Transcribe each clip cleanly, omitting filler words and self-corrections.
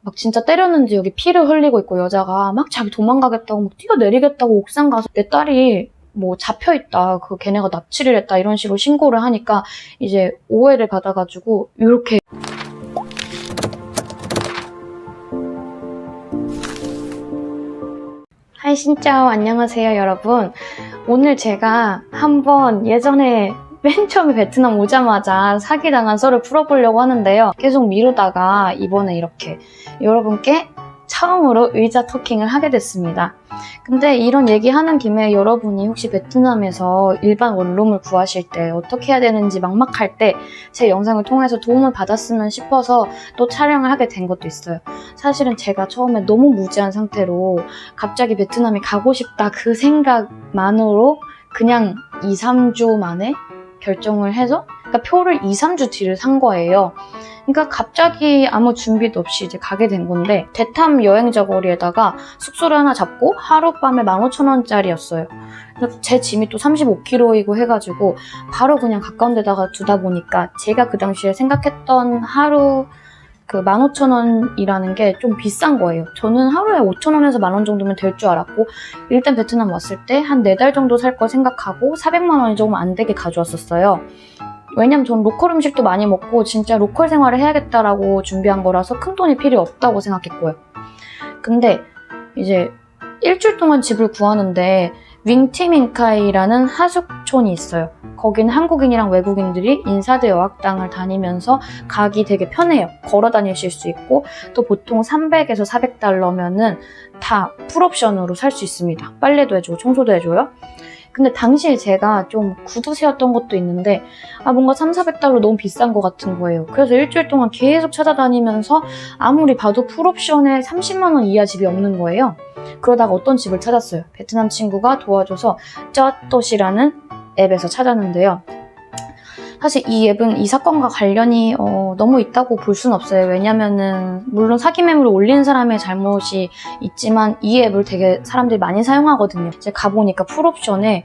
막 진짜 때렸는지 여기 피를 흘리고 있고 여자가 막 자기 도망가겠다고 막 뛰어내리겠다고 옥상 가서 내 딸이 뭐 잡혀있다, 그 걔네가 납치를 했다 이런 식으로 신고를 하니까 이제 오해를 받아가지고 이렇게 하이 신짜오 안녕하세요 여러분. 오늘 제가 한번 예전에 맨 처음에 베트남 오자마자 사기당한 썰을 풀어보려고 하는데요. 계속 미루다가 이번에 이렇게 여러분께 처음으로 의자 토킹을 하게 됐습니다. 근데 이런 얘기하는 김에 여러분이 혹시 베트남에서 일반 원룸을 구하실 때 어떻게 해야 되는지 막막할 때 제 영상을 통해서 도움을 받았으면 싶어서 또 촬영을 하게 된 것도 있어요. 사실은 제가 처음에 너무 무지한 상태로 갑자기 베트남에 가고 싶다 그 생각만으로 그냥 2, 3주 만에 결정을 해서 그러니까 표를 2, 3주 뒤를 산 거예요. 그러니까 갑자기 아무 준비도 없이 이제 가게 된 건데 대탐 여행자 거리에다가 숙소를 하나 잡고 하룻밤에 15,000원짜리였어요. 제 짐이 또 35kg이고 해가지고 바로 그냥 가까운 데다가 두다 보니까 제가 그 당시에 생각했던 하루 그 15,000원이라는 게 좀 비싼 거예요. 저는 하루에 5,000원에서 10,000원 정도면 될 줄 알았고 일단 베트남 왔을 때 한 4달 정도 살 거 생각하고 400만 원이 조금 안 되게 가져왔었어요. 왜냐면 전 로컬 음식도 많이 먹고 진짜 로컬 생활을 해야겠다라고 준비한 거라서 큰 돈이 필요 없다고 생각했고요. 근데 이제 일주일 동안 집을 구하는데 윙티민카이라는 하숙촌이 있어요. 거기는 한국인이랑 외국인들이 인사대 여학당을 다니면서 가기 되게 편해요. 걸어 다니실 수 있고 또 보통 300에서 400달러면은 다 풀옵션으로 살 수 있습니다. 빨래도 해주고 청소도 해줘요. 근데 당시에 제가 좀 구두쇠였던 것도 있는데 뭔가 300~400달러 너무 비싼 것 같은 거예요. 그래서 일주일 동안 계속 찾아다니면서 아무리 봐도 풀옵션에 30만 원 이하 집이 없는 거예요. 그러다가 어떤 집을 찾았어요. 베트남 친구가 도와줘서 쩌또시라는 앱에서 찾았는데요. 사실 이 앱은 이 사건과 관련이 너무 있다고 볼 순 없어요. 왜냐면은 물론 사기 매물을 올린 사람의 잘못이 있지만 이 앱을 되게 사람들이 많이 사용하거든요. 이제 가보니까 풀옵션에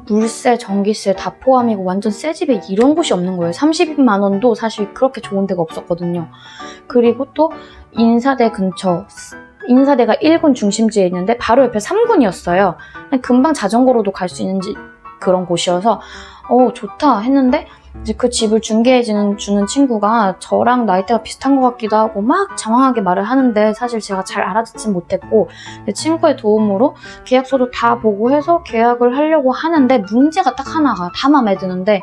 물세, 전기세 다 포함이고 완전 새 집에 이런 곳이 없는 거예요. 30만 원도 사실 그렇게 좋은 데가 없었거든요. 그리고 또 인사대 근처, 인사대가 1군 중심지에 있는데 바로 옆에 3군이었어요. 금방 자전거로도 갈 수 있는 그런 곳이어서 좋다 했는데 이제 그 집을 중개해주는 친구가 저랑 나이대가 비슷한 것 같기도 하고 막 장황하게 말을 하는데 사실 제가 잘 알아듣진 못했고 친구의 도움으로 계약서도 다 보고 해서 계약을 하려고 하는데 문제가 딱 하나가 다 마음에 드는데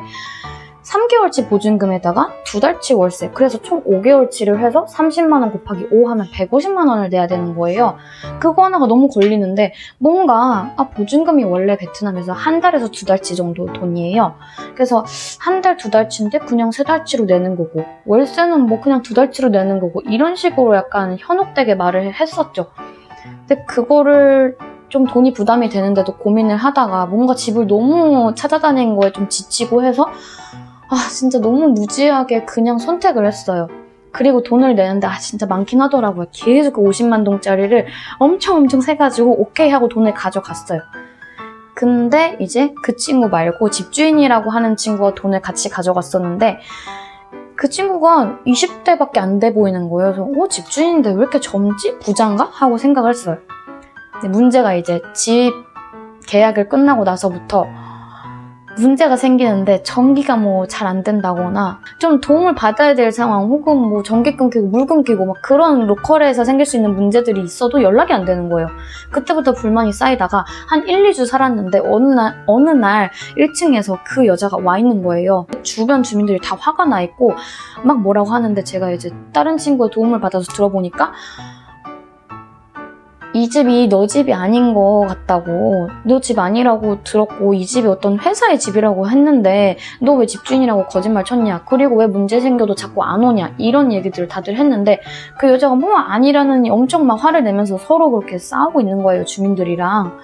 3개월치 보증금에다가 2달치 월세, 그래서 총 5개월치를 해서 30만 원 곱하기 5 하면 150만 원을 내야 되는 거예요. 그거 하나가 너무 걸리는데 뭔가 보증금이 원래 베트남에서 한 달에서 2달치 정도 돈이에요. 그래서 한 달 2달치인데 그냥 3달치로 내는 거고 월세는 뭐 그냥 2달치로 내는 거고 이런 식으로 약간 현혹되게 말을 했었죠. 근데 그거를 좀 돈이 부담이 되는데도 고민을 하다가 뭔가 집을 너무 찾아다니는 거에 좀 지치고 해서 진짜 너무 무지하게 그냥 선택을 했어요. 그리고 돈을 내는데 진짜 많긴 하더라고요. 계속 그 50만 동짜리를 엄청 세가지고 오케이 하고 돈을 가져갔어요. 근데 이제 그 친구 말고 집주인이라고 하는 친구가 돈을 같이 가져갔었는데 그 친구가 20대밖에 안 돼 보이는 거예요. 그래서 집주인인데 왜 이렇게 젊지? 부자인가? 하고 생각을 했어요. 근데 문제가 이제 집 계약을 끝나고 나서부터 문제가 생기는데 전기가 뭐 잘 안 된다거나 좀 도움을 받아야 될 상황 혹은 뭐 전기 끊기고 물 끊기고 막 그런 로컬에서 생길 수 있는 문제들이 있어도 연락이 안 되는 거예요. 그때부터 불만이 쌓이다가 한 1, 2주 살았는데 어느 날 1층에서 그 여자가 와 있는 거예요. 주변 주민들이 다 화가 나 있고 막 뭐라고 하는데 제가 이제 다른 친구의 도움을 받아서 들어보니까 이 집이 너 집이 아닌 것 같다고, 너 집 아니라고 들었고 이 집이 어떤 회사의 집이라고 했는데 너 왜 집주인이라고 거짓말 쳤냐, 그리고 왜 문제 생겨도 자꾸 안 오냐, 이런 얘기들을 다들 했는데 그 여자가 뭐 아니라느니 엄청 막 화를 내면서 서로 그렇게 싸우고 있는 거예요, 주민들이랑.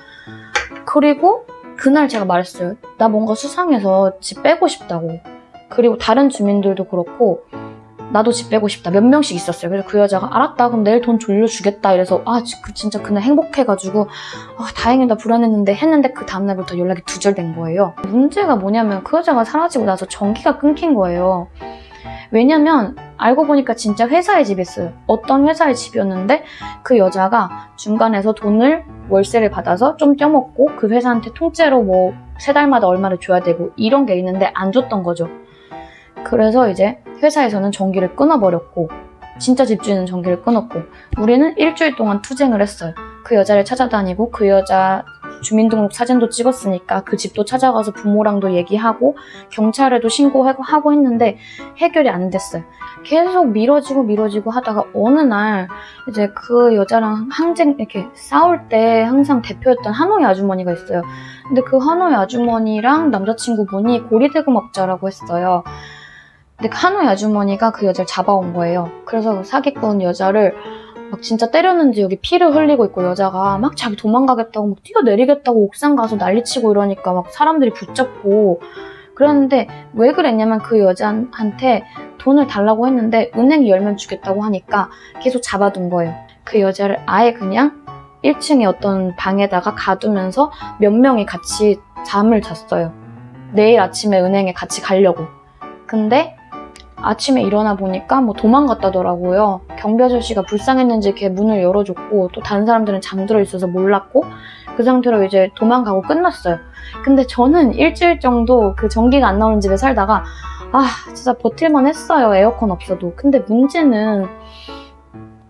그리고 그날 제가 말했어요. 나 뭔가 수상해서 집 빼고 싶다고. 그리고 다른 주민들도 그렇고 나도 집 빼고 싶다. 몇 명씩 있었어요. 그래서 그 여자가 알았다. 그럼 내일 돈 돌려주겠다. 이래서 진짜 그날 행복해가지고 다행이다 불안했는데 했는데 그 다음날부터 연락이 두절된 거예요. 문제가 뭐냐면 그 여자가 사라지고 나서 전기가 끊긴 거예요. 왜냐면 알고 보니까 진짜 회사의 집이었어요. 어떤 회사의 집이었는데 그 여자가 중간에서 돈을 월세를 받아서 좀 떼먹고 그 회사한테 통째로 뭐 3달마다 얼마를 줘야 되고 이런 게 있는데 안 줬던 거죠. 그래서 이제 회사에서는 전기를 끊어버렸고 진짜 집주인은 전기를 끊었고 우리는 일주일 동안 투쟁을 했어요. 그 여자를 찾아다니고 그 여자 주민등록 사진도 찍었으니까 그 집도 찾아가서 부모랑도 얘기하고 경찰에도 신고하고 했는데 해결이 안 됐어요. 계속 미뤄지고 하다가 어느 날 이제 그 여자랑 이렇게 싸울 때 항상 대표였던 하노이 아주머니가 있어요. 근데 그 하노이 아주머니랑 남자친구분이 고리대금업자라고 했어요. 근데 그 하노이 아주머니가 그 여자를 잡아온 거예요. 그래서 그 사기꾼 여자를 막 진짜 때렸는지 여기 피를 흘리고 있고 여자가 막 자기 도망가겠다고 막 뛰어내리겠다고 옥상 가서 난리치고 이러니까 막 사람들이 붙잡고 그랬는데 왜 그랬냐면 그 여자한테 돈을 달라고 했는데 은행이 열면 주겠다고 하니까 계속 잡아둔 거예요. 그 여자를 아예 그냥 1층에 어떤 방에다가 가두면서 몇 명이 같이 잠을 잤어요. 내일 아침에 은행에 같이 가려고. 근데 아침에 일어나 보니까 뭐 도망갔다더라고요. 경비 아저씨가 불쌍했는지 이렇게 문을 열어줬고 또 다른 사람들은 잠들어 있어서 몰랐고 그 상태로 이제 도망가고 끝났어요. 근데 저는 일주일 정도 그 전기가 안 나오는 집에 살다가 진짜 버틸만 했어요. 에어컨 없어도. 근데 문제는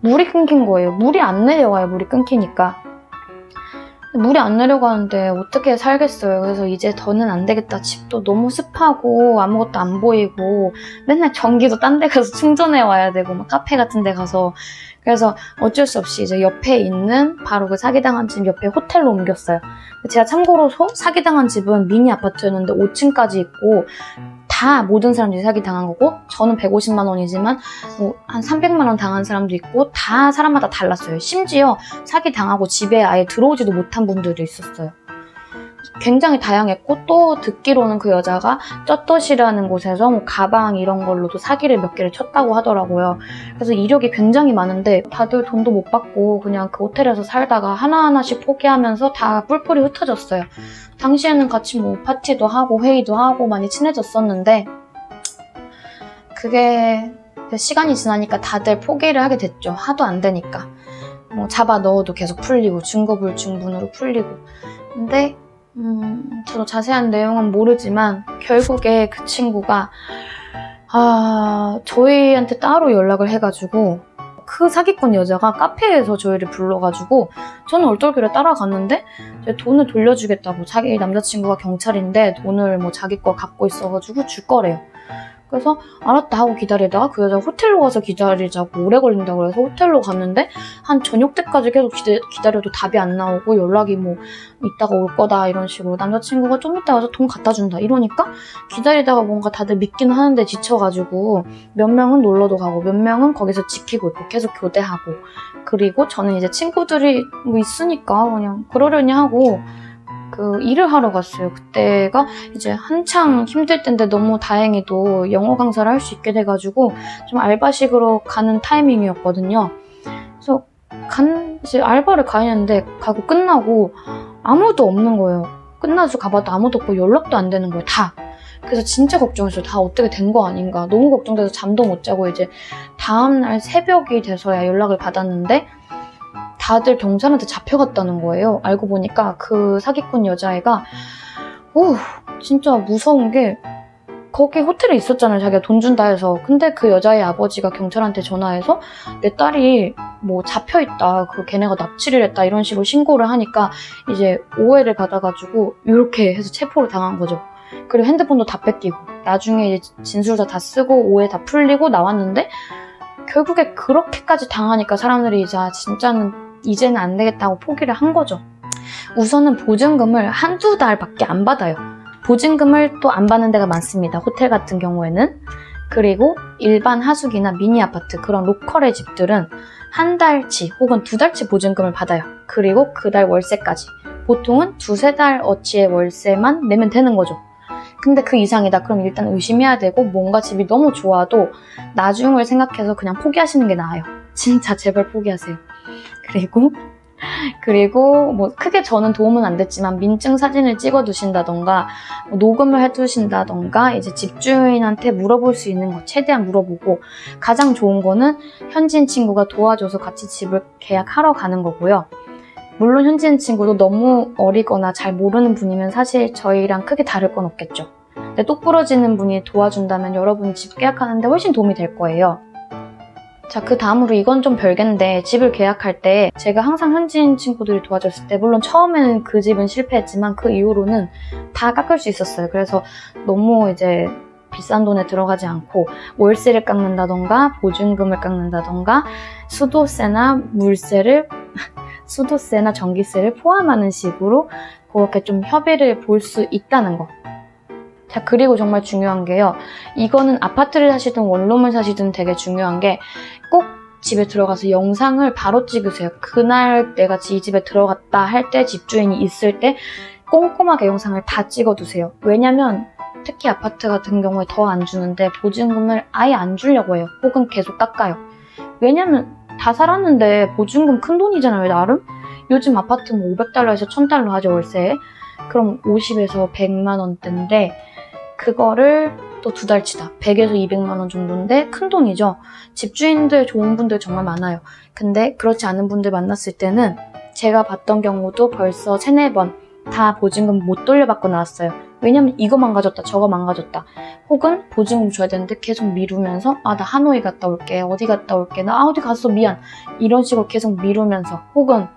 물이 끊긴 거예요. 물이 안 내려가요. 물이 끊기니까. 물이 안 내려가는데 어떻게 살겠어요. 그래서 이제 더는 안 되겠다. 집도 너무 습하고 아무것도 안 보이고 맨날 전기도 딴 데 가서 충전해 와야 되고 막 카페 같은 데 가서 그래서 어쩔 수 없이 이제 옆에 있는 바로 그 사기당한 집 옆에 호텔로 옮겼어요. 제가 참고로 사기당한 집은 미니 아파트였는데 5층까지 있고 다 모든 사람들이 사기당한 거고 저는 150만 원이지만 뭐 한 300만 원 당한 사람도 있고 다 사람마다 달랐어요. 심지어 사기당하고 집에 아예 들어오지도 못한 분들도 있었어요. 굉장히 다양했고 또 듣기로는 그 여자가 쩌떠시라는 곳에서 뭐 가방 이런 걸로도 사기를 몇 개를 쳤다고 하더라고요. 그래서 이력이 굉장히 많은데 다들 돈도 못 받고 그냥 그 호텔에서 살다가 하나하나씩 포기하면서 다 뿔뿔이 흩어졌어요. 당시에는 같이 뭐 파티도 하고 회의도 하고 많이 친해졌었는데 그게 시간이 지나니까 다들 포기를 하게 됐죠. 하도 안 되니까. 뭐 잡아 넣어도 계속 풀리고 증거불충분으로 풀리고. 근데 저도 자세한 내용은 모르지만 결국에 그 친구가 저희한테 따로 연락을 해가지고 그 사기꾼 여자가 카페에서 저희를 불러가지고 저는 얼떨결에 따라갔는데 돈을 돌려주겠다고 자기 남자친구가 경찰인데 돈을 뭐 자기 거 갖고 있어가지고 줄 거래요. 그래서 알았다 하고 기다리다가 그 여자가 호텔로 가서 기다리자고 오래 걸린다고 그래서 호텔로 갔는데 한 저녁 때까지 계속 기다려도 답이 안 나오고 연락이 뭐 이따가 올 거다 이런 식으로 남자친구가 좀 이따 와서 돈 갖다 준다 이러니까 기다리다가 뭔가 다들 믿긴 하는데 지쳐가지고 몇 명은 놀러도 가고 몇 명은 거기서 지키고 있고 계속 교대하고 그리고 저는 이제 친구들이 뭐 있으니까 그냥 그러려니 하고 그 일을 하러 갔어요. 그때가 이제 한창 힘들 때인데 너무 다행히도 영어 강사를 할 수 있게 돼가지고 좀 알바식으로 가는 타이밍이었거든요. 그래서 이제 알바를 가는데 가고 끝나고 아무도 없는 거예요. 끝나서 가봐도 아무도 없고 연락도 안 되는 거예요. 다. 그래서 진짜 걱정했어요. 다 어떻게 된 거 아닌가. 너무 걱정돼서 잠도 못 자고 이제 다음날 새벽이 돼서야 연락을 받았는데 다들 경찰한테 잡혀갔다는 거예요. 알고 보니까 그 사기꾼 여자애가 진짜 무서운 게 거기 호텔에 있었잖아요. 자기가 돈 준다 해서. 근데 그 여자의 아버지가 경찰한테 전화해서 내 딸이 뭐 잡혀있다. 걔네가 납치를 했다. 이런 식으로 신고를 하니까 이제 오해를 받아가지고 이렇게 해서 체포를 당한 거죠. 그리고 핸드폰도 다 뺏기고 나중에 이제 진술서 다 쓰고 오해 다 풀리고 나왔는데 결국에 그렇게까지 당하니까 사람들이 이제는 안 되겠다고 포기를 한 거죠. 우선은 보증금을 한두 달밖에 안 받아요. 보증금을 또 안 받는 데가 많습니다. 호텔 같은 경우에는. 그리고 일반 하숙이나 미니 아파트 그런 로컬의 집들은 한 달치 혹은 2달치 보증금을 받아요. 그리고 그 달 월세까지. 보통은 2-3달 어치의 월세만 내면 되는 거죠. 근데 그 이상이다. 그럼 일단 의심해야 되고 뭔가 집이 너무 좋아도 나중을 생각해서 그냥 포기하시는 게 나아요. 진짜 제발 포기하세요. 그리고 그리고 뭐 크게 저는 도움은 안 됐지만 민증 사진을 찍어 두신다던가 뭐 녹음을 해 두신다던가 이제 집주인한테 물어볼 수 있는 거 최대한 물어보고, 가장 좋은 거는 현지인 친구가 도와줘서 같이 집을 계약하러 가는 거고요. 물론 현지인 친구도 너무 어리거나 잘 모르는 분이면 사실 저희랑 크게 다를 건 없겠죠. 근데 똑부러지는 분이 도와준다면 여러분이 집 계약하는데 훨씬 도움이 될 거예요. 자, 그 다음으로 이건 좀 별개인데, 집을 계약할 때 제가 항상 현지인 친구들이 도와줬을 때, 물론 처음에는 그 집은 실패했지만 그 이후로는 다 깎을 수 있었어요. 그래서 너무 이제 비싼 돈에 들어가지 않고 월세를 깎는다던가 보증금을 깎는다던가 수도세나 물세를 수도세나 전기세를 포함하는 식으로 그렇게 좀 협의를 볼 수 있다는 거. 자, 그리고 정말 중요한 게요. 이거는 아파트를 사시든 원룸을 사시든 되게 중요한 게, 꼭 집에 들어가서 영상을 바로 찍으세요. 그날 내가 이 집에 들어갔다 할 때, 집주인이 있을 때 꼼꼼하게 영상을 다 찍어두세요. 왜냐면 특히 아파트 같은 경우에 더 안 주는데 보증금을 아예 안 주려고 해요. 혹은 계속 깎아요. 왜냐면 다 살았는데 보증금 큰 돈이잖아요, 나름? 요즘 아파트는 500달러에서 1000달러 하죠, 월세에. 그럼 50에서 100만 원대인데 그거를 또 2달치다. 100에서 200만 원 정도인데 큰 돈이죠. 집주인들 좋은 분들 정말 많아요. 근데 그렇지 않은 분들 만났을 때는 제가 봤던 경우도 벌써 3-4번 다 보증금 못 돌려받고 나왔어요. 왜냐면 이거 망가졌다, 저거 망가졌다. 혹은 보증금 줘야 되는데 계속 미루면서 나 하노이 갔다 올게, 어디 갔다 올게, 나 어디 갔어, 미안. 이런 식으로 계속 미루면서, 혹은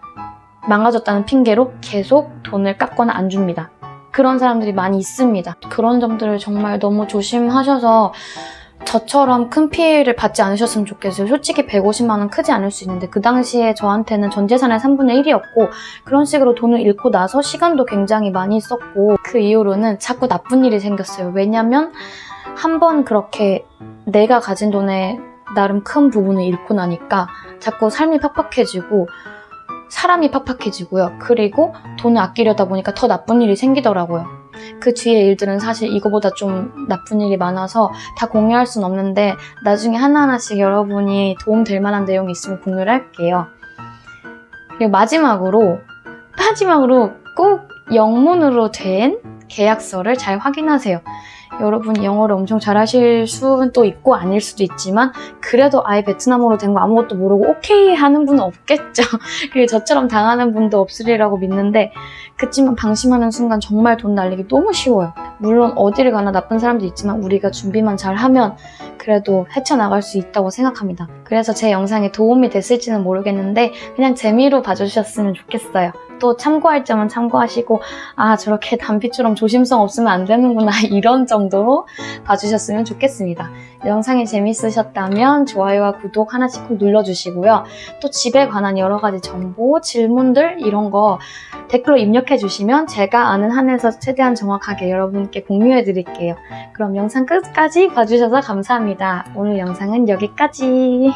망가졌다는 핑계로 계속 돈을 깎거나 안 줍니다. 그런 사람들이 많이 있습니다. 그런 점들을 정말 너무 조심하셔서 저처럼 큰 피해를 받지 않으셨으면 좋겠어요. 솔직히 150만 원 크지 않을 수 있는데 그 당시에 저한테는 전 재산의 3분의 1이었고 그런 식으로 돈을 잃고 나서 시간도 굉장히 많이 썼고, 그 이후로는 자꾸 나쁜 일이 생겼어요. 왜냐면 한번 그렇게 내가 가진 돈의 나름 큰 부분을 잃고 나니까 자꾸 삶이 팍팍해지고 사람이 팍팍해지고요. 그리고 돈을 아끼려다 보니까 더 나쁜 일이 생기더라고요. 그 뒤에 일들은 사실 이거보다 좀 나쁜 일이 많아서 다 공유할 순 없는데 나중에 하나하나씩 여러분이 도움될 만한 내용이 있으면 공유를 할게요. 그리고 마지막으로 꼭 영문으로 된 계약서를 잘 확인하세요. 여러분이 영어를 엄청 잘하실 수도 있고 아닐 수도 있지만 그래도 아예 베트남어로 된 거 아무것도 모르고 오케이 하는 분은 없겠죠. 그리고 저처럼 당하는 분도 없으리라고 믿는데, 그치만 방심하는 순간 정말 돈 날리기 너무 쉬워요. 물론 어디를 가나 나쁜 사람도 있지만 우리가 준비만 잘하면 그래도 헤쳐나갈 수 있다고 생각합니다. 그래서 제 영상에 도움이 됐을지는 모르겠는데 그냥 재미로 봐주셨으면 좋겠어요. 또 참고할 점은 참고하시고 저렇게 단피처럼 조심성 없으면 안 되는구나 이런 정도로 봐주셨으면 좋겠습니다. 영상이 재밌으셨다면 좋아요와 구독 하나씩 꼭 눌러주시고요. 또 집에 관한 여러 가지 정보, 질문들 이런 거 댓글로 입력해 주시면 제가 아는 한에서 최대한 정확하게 여러분께 공유해 드릴게요. 그럼 영상 끝까지 봐주셔서 감사합니다. 오늘 영상은 여기까지.